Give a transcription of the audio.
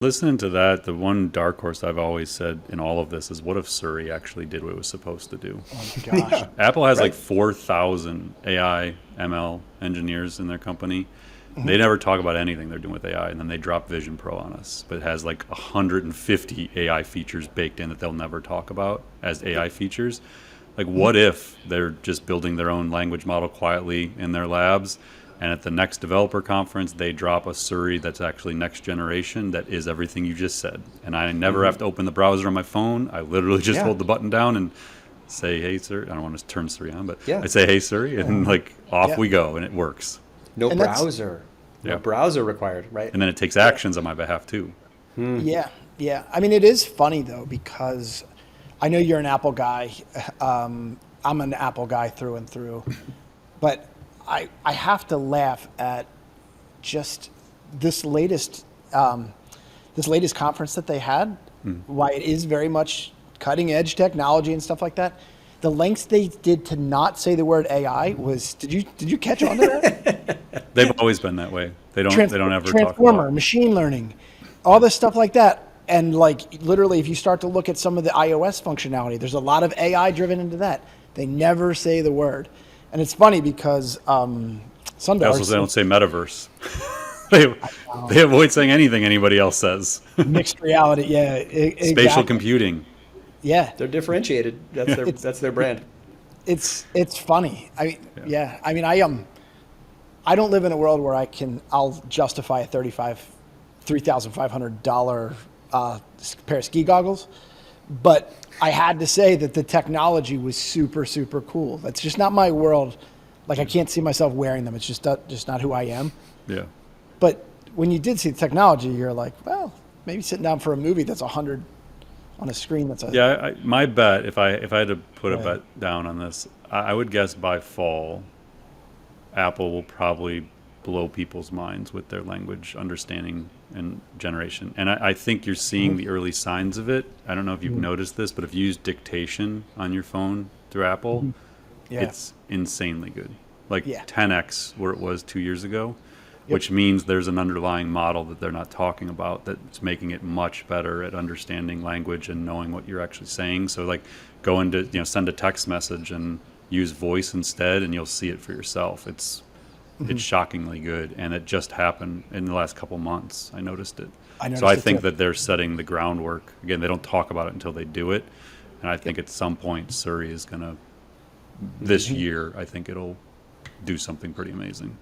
Listening to that, the one dark horse I've always said in all of this is, what if Siri actually did what it was supposed to do? Oh my gosh. Apple has like Right. 4,000 AI, ML engineers in their company. Mhm. They never talk about anything they're doing with AI, and then they drop Vision Pro on us. But it has like 150 AI features baked in that they'll never talk about as AI features. Like, what if they're just building their own language model quietly in their labs, and at the next developer conference, they drop a Siri that's actually next generation that is everything you just said. And I never have to open the browser on my phone. I literally just Yeah. hold the button down and say, hey, Siri. I don't want to turn Siri on, but Yeah. I say, hey, Siri, and like off Yeah. we go, and it works. No And that's- browser. No Yeah. browser required, right? And then it takes actions on my behalf too. Yeah, yeah. I mean, it is funny though because I know you're an Apple guy. I'm an Apple guy through and through, but I have to laugh at just this latest conference that they had. Why it is very much cutting edge technology and stuff like that. The lengths they did to not say the word AI was. Did you catch on to that? They've always been that way. They don't ever talk Transformer, about. machine learning, all this stuff like that. And like literally, if you start to look at some of the iOS functionality, there's a lot of AI driven into that. They never say the word, and it's funny because They also Sundar don't say metaverse. they avoid saying anything anybody else says. mixed reality. Yeah, Spatial exactly. computing. Yeah, They're differentiated. That's their that's their brand. it's funny. I mean, yeah. I mean, I don't live in a world where I'll justify a $3,500 pair of ski goggles, but I had to say that the technology was super super cool. That's just not my world. Like I can't see myself wearing them. It's just not who I am. Yeah. But when you did see the technology, you're like, well, maybe sitting down for a movie that's 100 on a screen. That's a Yeah, my bet, if I had to put a Right. bet down on this, I would guess by fall, Apple will probably blow people's minds with their language understanding and generation. And I think you're seeing the early signs of it. I don't know if you've noticed this, but if you use dictation on your phone through Apple, yeah. it's insanely good. Like Yeah. 10x where it was 2 years ago, Yep. which means there's an underlying model that they're not talking about that's making it much better at understanding language and knowing what you're actually saying. So like go into, send a text message and use voice instead, and you'll see it for yourself. It's shockingly good, and it just happened in the last couple months. I noticed it. I So noticed I it think too. that they're setting the groundwork. Again, they don't talk about it until they do it. And I think at some point Surrey is going to, this year, I think it'll do something pretty amazing.